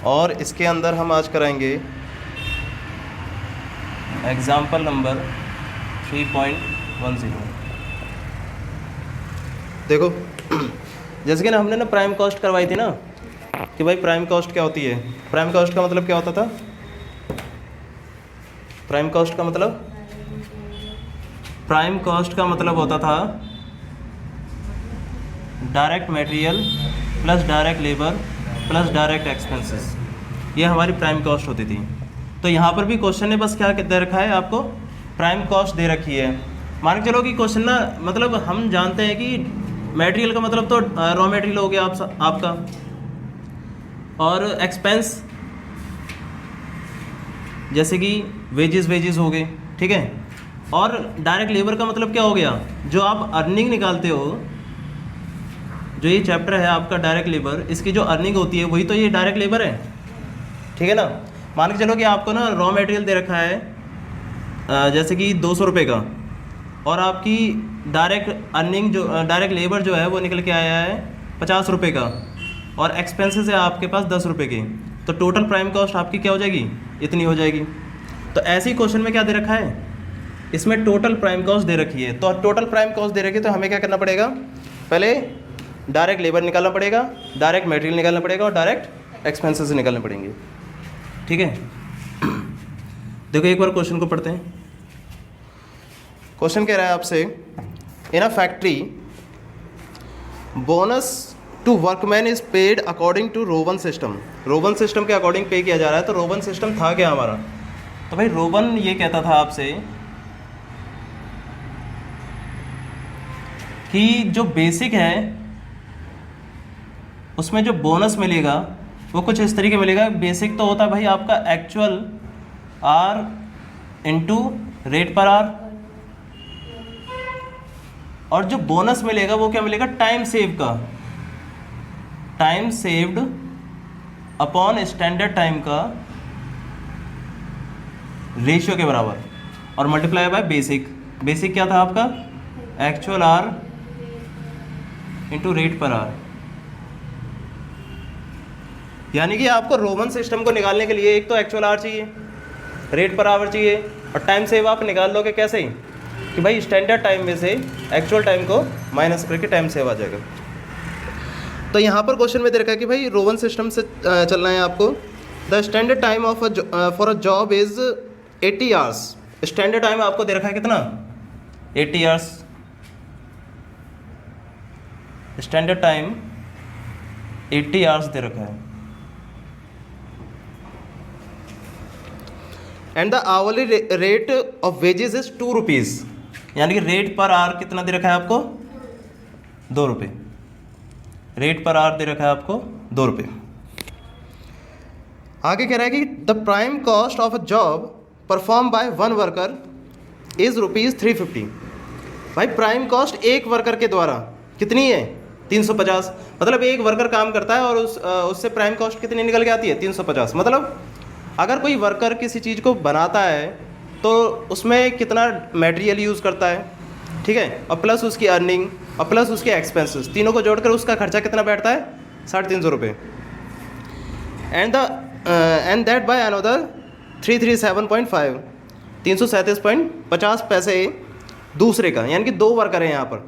और इसके अंदर हम आज कराएंगे एग्जाम्पल नंबर 3.10। देखो जैसे कि ना हमने ना प्राइम कॉस्ट करवाई थी ना कि भाई प्राइम कॉस्ट क्या होती है। प्राइम कॉस्ट का मतलब क्या होता था? प्राइम कॉस्ट का मतलब होता था direct material plus direct labour plus direct expenses. ये हमारी प्राइम कॉस्ट होती थी। तो यहाँ पर भी क्वेश्चन ने बस क्या दे रखा है आपको, प्राइम कॉस्ट दे रखी है। मान के चलो कि क्वेश्चन ना मतलब हम जानते हैं कि मटेरियल का मतलब तो रॉ मटेरियल हो गया आपका, और एक्सपेंस जैसे कि वेजेस हो गए, ठीक है। और डायरेक्ट लेबर का मतलब क्या हो गया, जो आप अर्निंग निकालते हो, जो ये चैप्टर है आपका डायरेक्ट लेबर, इसकी जो अर्निंग होती है वही तो ये डायरेक्ट लेबर है, ठीक है ना। मान के चलो कि आपको ना रॉ मटेरियल दे रखा है जैसे कि 200 रुपये का, और आपकी डायरेक्ट अर्निंग जो डायरेक्ट लेबर जो है वो निकल के आया है 50 रुपये का, और एक्सपेंसेस है आपके पास 10 रुपये के, तो टोटल प्राइम कॉस्ट आपकी क्या हो जाएगी, इतनी हो जाएगी। तो ऐसे ही क्वेश्चन में क्या दे रखा है, इसमें टोटल प्राइम कॉस्ट दे रखी है। तो टोटल प्राइम कॉस्ट दे रखी है तो हमें क्या करना पड़ेगा, पहले डायरेक्ट लेबर निकालना पड़ेगा, डायरेक्ट मटेरियल निकालना पड़ेगा, और डायरेक्ट एक्सपेंसेस निकालने पड़ेंगे, ठीक है। देखो एक बार क्वेश्चन को पढ़ते हैं। क्वेश्चन कह रहा है आपसे, in a factory bonus to workman is paid according to Rowan system. Rowan system के अकॉर्डिंग पे किया जा रहा है। तो रोबन सिस्टम था क्या हमारा, तो भाई रोबन ये कहता था आपसे कि जो बेसिक है उसमें जो बोनस मिलेगा वो कुछ इस तरीके मिलेगा। बेसिक तो होता है भाई आपका actual are into rate per hour, और जो बोनस मिलेगा वो क्या मिलेगा, टाइम सेव का, time saved upon standard time का रेशियो के बराबर, और मल्टीप्लाई बाय बेसिक। बेसिक क्या था आपका, actual are into rate per are. यानी कि आपको रोमन सिस्टम को निकालने के लिए एक तो एक्चुअल आर चाहिए, रेट पर आवर चाहिए, और टाइम सेव आप निकाल लोगे कैसे कि भाई स्टैंडर्ड टाइम में से एक्चुअल टाइम को माइनस करके टाइम सेव आ जाएगा। तो यहाँ पर क्वेश्चन में दे रखा है कि भाई रोमन सिस्टम से चलना है आपको। The standard time of for a job is 80 hours. Standard time आपको दे रखा है कितना, 80 आवर्स। स्टैंडर्ड टाइम 80 आवर्स दे रखा है। And the hourly rate of wages is 2 rupees. यानी कि रेट पर आवर कितना दे रखा है आपको, 2 रुपये। रेट पर आवर दे रखा है आपको 2 रुपये। आगे कह रहा है कि the prime cost of a job perform by one worker is ₹350। भाई प्राइम कॉस्ट एक वर्कर के द्वारा कितनी है, 350। मतलब एक वर्कर काम करता है और उससे प्राइम कॉस्ट कितनी निकल के आती है, 350। मतलब अगर कोई वर्कर किसी चीज़ को बनाता है तो उसमें कितना मटेरियल यूज़ करता है, ठीक है, और प्लस उसकी अर्निंग और प्लस उसके एक्सपेंसेस, तीनों को जोड़कर उसका खर्चा कितना बैठता है, 350 रुपये। एंड दैट बाय अनदर 337.5, 337.50 दूसरे का। यानी कि 2 वर्कर हैं यहाँ पर।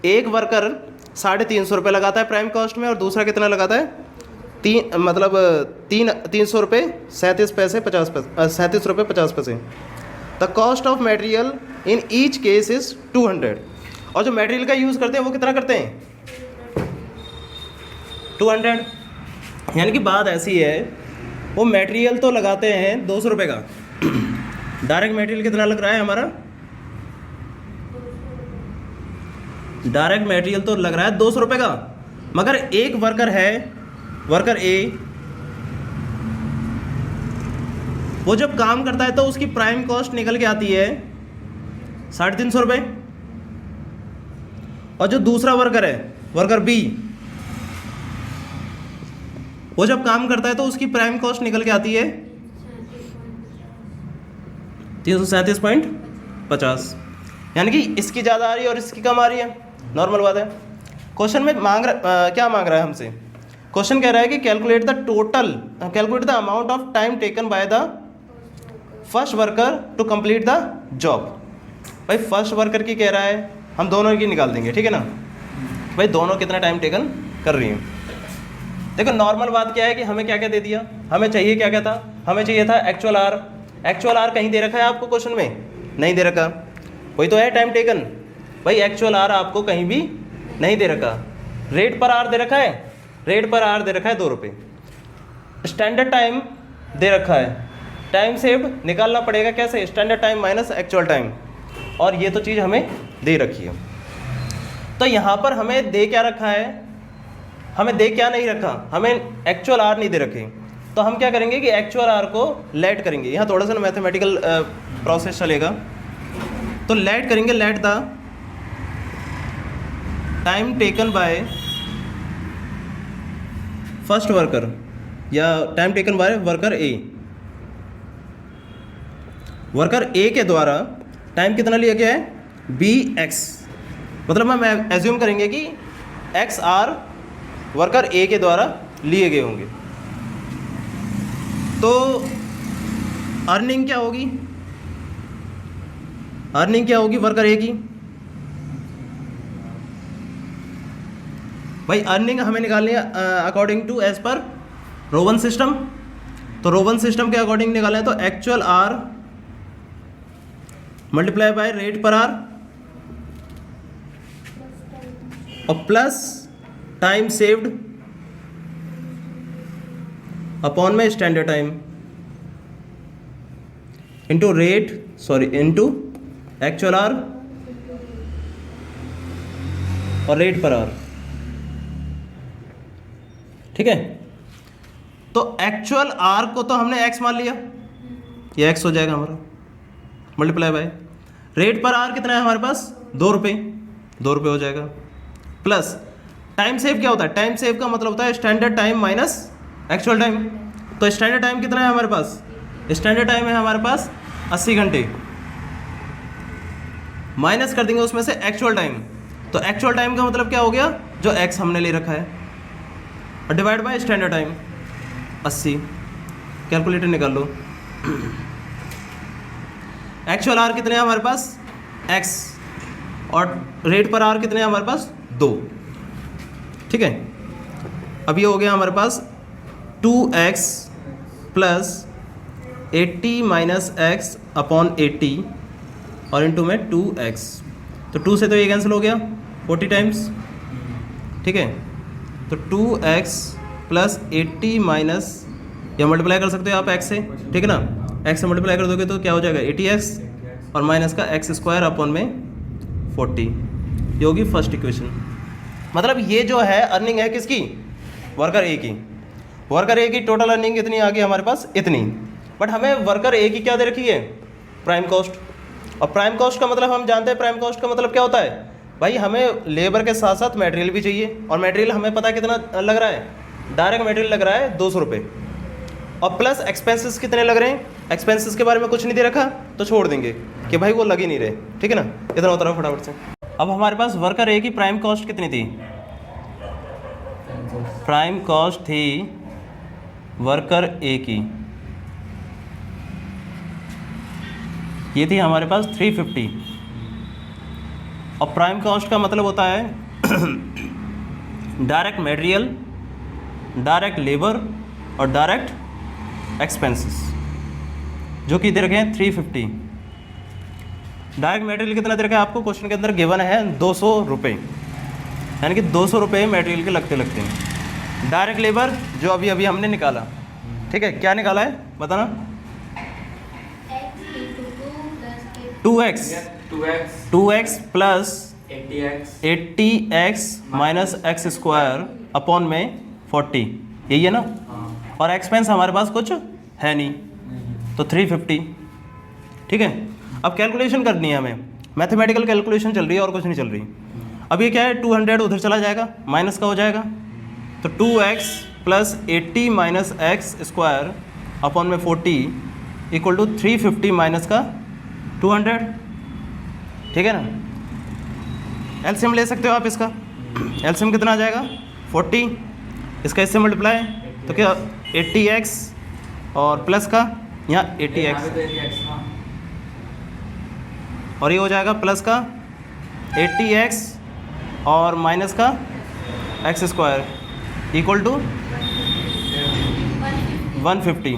एक वर्कर 350 रुपये लगाता है प्राइम कॉस्ट में, और दूसरा कितना लगाता है, 300 रुपये 37 पैसे 50 पैसे 37 रुपये 50 पैसे। The cost of material in each case is 200। और जो मटेरियल का यूज़ करते हैं वो कितना करते हैं, 200। यानी कि बात ऐसी है, वो मटेरियल तो लगाते हैं 200 रुपये का। डायरेक्ट मटेरियल कितना लग रहा है हमारा, डायरेक्ट मटेरियल तो लग रहा है 200 रुपये का, मगर एक वर्कर है, वर्कर ए, वो जब काम करता है तो उसकी प्राइम कॉस्ट निकल के आती है 350 रुपये। और जो दूसरा वर्कर है, वर्कर बी, वो जब काम करता है तो उसकी प्राइम कॉस्ट निकल के आती है 337.50। यानी कि इसकी ज़्यादा आ रही है और इसकी कम आ रही है, नॉर्मल बात है। क्वेश्चन में क्या मांग रहा है हमसे, क्वेश्चन कह रहा है कि calculate the amount of time taken by the first worker to complete the job. भाई फर्स्ट वर्कर की कह रहा है, हम दोनों की निकाल देंगे, ठीक है ना। भाई दोनों कितना टाइम टेकन कर रही हैं। देखो नॉर्मल बात क्या है कि हमें क्या क्या दे दिया, हमें चाहिए क्या क्या था, हमें चाहिए था एक्चुअल आर। एक्चुअल आर कहीं दे रखा है आपको क्वेश्चन में? नहीं दे रखा। वही तो है टाइम टेकन। भाई एक्चुअल आर आपको कहीं भी नहीं दे रखा। रेट पर आर दे रखा है, रेट पर आर दे रखा है 2 रुपये। स्टैंडर्ड टाइम दे रखा है, टाइम सेव्ड निकालना पड़ेगा कैसे, standard time minus actual time, और ये तो चीज़ हमें दे रखी है। तो यहाँ पर हमें दे क्या रखा है, हमें दे क्या नहीं रखा, हमें एक्चुअल आर नहीं दे रखे। तो हम क्या करेंगे कि एक्चुअल आर को लेट करेंगे। यहाँ थोड़ा सा मैथमेटिकल प्रोसेस चलेगा। तो लेट करेंगे, let the time taken by first worker या time taken by worker A. Worker A के द्वारा टाइम कितना लिया गया है, बी एक्स। मतलब हम एज्यूम करेंगे कि एक्स आर वर्कर ए के द्वारा लिए गए होंगे। तो अर्निंग क्या होगी, अर्निंग क्या होगी वर्कर ए की? भाई अर्निंग हमें निकालनी है according to as per Rowan system. तो रोवन सिस्टम के अकॉर्डिंग निकालें तो actual hour multiply by rate per hour और प्लस टाइम सेव्ड अपॉन में standard time into into actual hour और रेट पर आर। ठीक है, तो एक्चुअल आर को तो हमने एक्स मान लिया, ये एक्स हो जाएगा हमारा, multiply by rate per are कितना है हमारे पास 2 रुपये, 2 रुपये हो जाएगा, प्लस टाइम सेव क्या होता है, टाइम सेव का मतलब होता है standard time minus actual time. तो स्टैंडर्ड टाइम कितना है हमारे पास, स्टैंडर्ड टाइम है हमारे पास 80 घंटे, माइनस कर देंगे उसमें से एक्चुअल टाइम। तो एक्चुअल टाइम का मतलब क्या हो गया, जो एक्स हमने ले रखा है, और divide by standard time 80। Calculator निकाल लो। एक्चुअल आर कितने हैं हमारे पास x, और रेट पर आर कितने हैं हमारे पास 2। ठीक है, अब ये हो गया हमारे पास 2x plus 80 minus x upon 80 और इनटू में 2x। तो 2 से तो ये कैंसिल हो गया 40 टाइम्स। ठीक है, तो 2x प्लस 80 माइनस, या मल्टीप्लाई कर सकते हो आप x से, ठीक है ना, x से मल्टीप्लाई कर दोगे तो क्या हो जाएगा 80x और माइनस का x स्क्वायर अपॉन में 40। ये होगी फर्स्ट इक्वेशन। मतलब ये जो है अर्निंग है किसकी, वर्कर ए की। वर्कर ए की टोटल अर्निंग कितनी आ गई हमारे पास, इतनी। बट हमें वर्कर ए की क्या दे रखी है, प्राइम कॉस्ट। और प्राइम कॉस्ट का मतलब हम जानते हैं, प्राइम कॉस्ट का मतलब क्या होता है भाई, हमें लेबर के साथ साथ मटेरियल भी चाहिए, और मटेरियल हमें पता है कितना लग रहा है, डायरेक्ट मटेरियल लग रहा है 200 रुपये, और प्लस एक्सपेंसेस कितने लग रहे हैं। एक्सपेंसेस के बारे में कुछ नहीं दे रखा तो छोड़ देंगे कि भाई वो लग ही नहीं रहे, ठीक है ना, इतना उतरा फटाफट से। अब हमारे पास वर्कर ए की प्राइम कॉस्ट कितनी थी, प्राइम कॉस्ट थी वर्कर ए की, ये थी हमारे पास 350। और प्राइम कॉस्ट का मतलब होता है डायरेक्ट मटेरियल, डायरेक्ट लेबर और डायरेक्ट एक्सपेंसेस, जो कि दे रखे हैं 350। डायरेक्ट मटेरियल कितना दे रखा है आपको, क्वेश्चन के अंदर गिवन है 200 रुपये, यानी कि 200 रुपये मटेरियल के लगते लगते हैं। डायरेक्ट लेबर जो अभी अभी हमने निकाला, ठीक है, क्या निकाला है बताना, 2x plus 80x minus x square upon में 40, यही है ना। और एक्सपेंस हमारे पास कुछ है नहीं, तो 350। ठीक है, अब कैलकुलेशन करनी है हमें, मैथमेटिकल कैलकुलेशन चल रही है और कुछ नहीं चल रही। अब ये क्या है, 200 उधर चला जाएगा, माइनस का हो जाएगा, तो 2x plus 80 minus x square upon में 40 इक्वल टू 350 माइनस का 200। ठीक है ना, एलसीएम ले सकते हो आप इसका, एलसीएम कितना आ जाएगा 40, इसका इससे मल्टीप्लाई, तो क्या 80x और प्लस का यहाँ 80x, और ये हो जाएगा प्लस का 80x और माइनस का एक्स स्क्वायर इक्वल टू 150।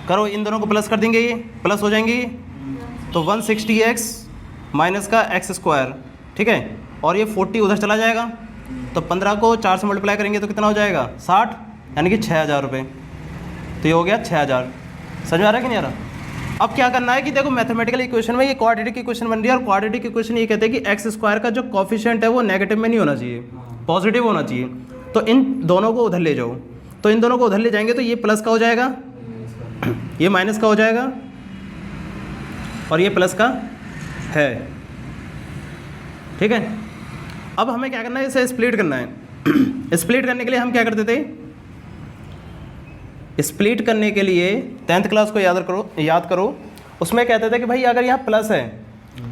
करो, इन दोनों को प्लस कर देंगे, ये प्लस हो जाएंगे ये, तो 160x माइनस का एक्स स्क्वायर, ठीक है, और ये 40 उधर चला जाएगा, तो 15 को 4 से मल्टीप्लाई करेंगे तो कितना हो जाएगा 60, यानी कि 6000 रुपये। तो ये हो गया 6000। समझ में आ रहा है कि नहीं आ रहा? अब क्या करना है कि देखो मैथमेटिकल इक्वेशन में ये क्वाड्रेटिक इक्वेशन बन रही है, और क्वाड्रेटिक इक्वेशन ये कहते हैं कि एक्स स्क्वायर का जो कोफिशिएंट है वो नेगेटिव में नहीं होना चाहिए, पॉजिटिव होना चाहिए। तो इन दोनों को उधर ले जाओ, तो इन दोनों को उधर ले जाएंगे तो ये प्लस का हो जाएगा, ये माइनस का हो जाएगा, और ये प्लस का है, ठीक है। अब हमें क्या करना है, इसे स्प्लिट करना है। स्प्लिट करने के लिए हम क्या करते थे, स्प्लिट करने के लिए 10th क्लास को याद करो, उसमें कहते थे कि भाई अगर यहाँ प्लस है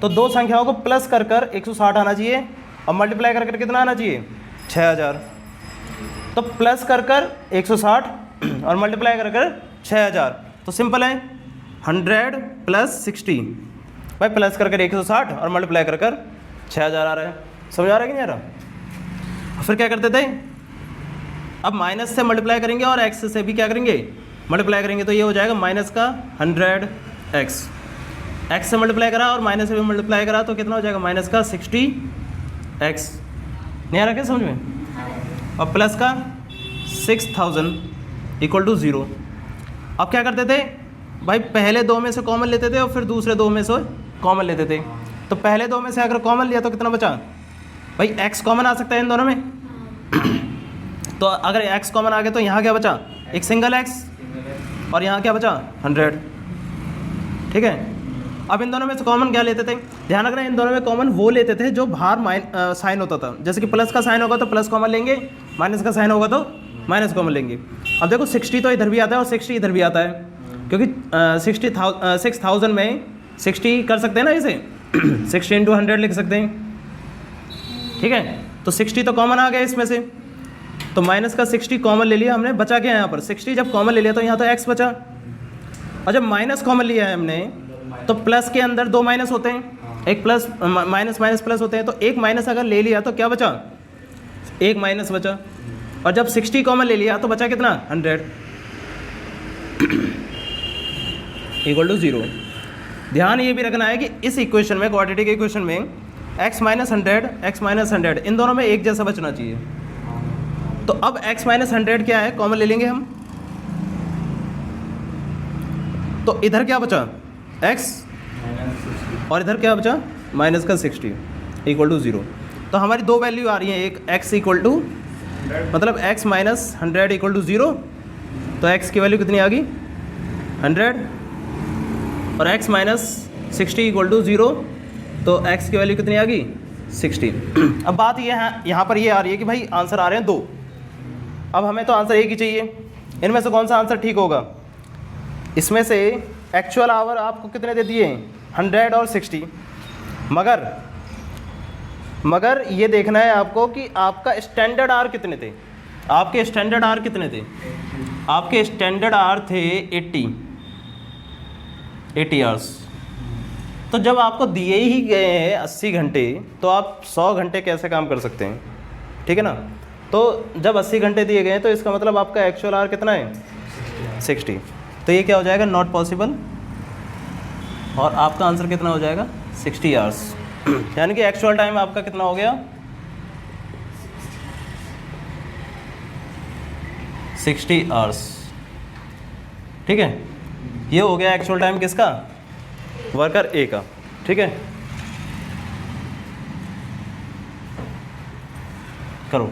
तो दो संख्याओं को प्लस कर कर 160 आना चाहिए, और मल्टीप्लाई कर कर कितना आना चाहिए 6000। तो प्लस कर कर 160 और मल्टीप्लाई कर कर 6000, तो सिंपल है 100 प्लस 60, भाई प्लस कर कर 160 और मल्टीप्लाई कर कर 6000 आ रहा है। समझ आ रहा है कि नहीं आ रहा? फिर क्या करते थे, अब माइनस से मल्टीप्लाई करेंगे और एक्स से भी क्या करेंगे मल्टीप्लाई करेंगे, तो ये हो जाएगा माइनस का 100x, एक्स से मल्टीप्लाई करा और माइनस से भी मल्टीप्लाई करा तो कितना हो जाएगा माइनस का 60x। नहीं आ रहा क्या समझ में? और प्लस का 6000 इक्वल टू 0। अब क्या करते थे भाई, पहले दो में से कॉमन लेते थे और फिर दूसरे दो में से कॉमन लेते थे। तो पहले दो में से अगर कॉमन लिया तो कितना बचा भाई, x कॉमन आ सकता है इन दोनों में। तो अगर x कॉमन आ गया तो यहाँ क्या बचा, एक सिंगल x, और यहाँ क्या बचा 100, ठीक है। अब इन दोनों में से कॉमन क्या लेते थे, ध्यान रखना इन दोनों में कॉमन वो लेते थे जो बाहर साइन होता था। जैसे कि प्लस का साइन होगा तो प्लस कॉमन लेंगे, माइनस का साइन होगा तो माइनस कॉमन लेंगे। अब देखो 60 तो इधर भी आता है और 60 इधर भी आता है, क्योंकि 6000 में 60 कर सकते हैं ना, इसे 60 × 100 लिख सकते हैं, ठीक है। तो 60 तो कॉमन आ गया इसमें से, तो माइनस का 60 कॉमन ले लिया हमने, बचा क्या यहाँ पर 60। जब कॉमन ले लिया तो यहाँ तो x बचा, और जब माइनस कॉमन लिया है हमने तो प्लस के अंदर दो माइनस होते हैं, एक प्लस माइनस माइनस प्लस होते हैं, तो एक माइनस अगर ले लिया तो क्या बचा, एक माइनस बचा। और जब 60 कॉमन ले लिया तो बचा कितना 100 इक्वल टू 0। ध्यान ये भी रखना है कि इस इक्वेशन में, क्वाड्रेटिक इक्वेशन में x माइनस 100 इन दोनों में एक जैसा बचना चाहिए। तो अब x माइनस 100 क्या है, कॉमन ले लेंगे हम, तो इधर क्या बचा x, और इधर क्या बचा माइनस का 60 इक्वल टू 0। तो हमारी दो वैल्यू आ रही हैं, एक x इक्वल टू मतलब x माइनस 100 इक्वल टू 0, तो x की वैल्यू कितनी आ गई 100, और x माइनस 60 इक्वल टू 0, तो x की वैल्यू कितनी आ गई 60। अब बात ये है, यहाँ पर ये आ रही है कि भाई आंसर आ रहे हैं 2, अब हमें तो आंसर एक ही चाहिए। इनमें से कौन सा आंसर ठीक होगा, इसमें से एक्चुअल आवर आपको कितने दे दिए 100 और 60, मगर ये देखना है आपको कि आपका स्टैंडर्ड आर कितने थे। आपके स्टैंडर्ड आर कितने थे, आपके स्टैंडर्ड आर थे 80 आवर्स। तो जब आपको दिए ही गए हैं 80 घंटे, तो आप 100 घंटे कैसे काम कर सकते हैं, ठीक है ना। तो जब 80 घंटे दिए गए हैं तो इसका मतलब आपका एक्चुअल आवर कितना है 60। तो ये क्या हो जाएगा नॉट पॉसिबल, और आपका आंसर कितना हो जाएगा 60 आवर्स। यानी कि एक्चुअल टाइम आपका कितना हो गया 60 आवर्स, ठीक है। ये हो गया एक्चुअल टाइम किसका, वर्कर ए का, ठीक है। करो।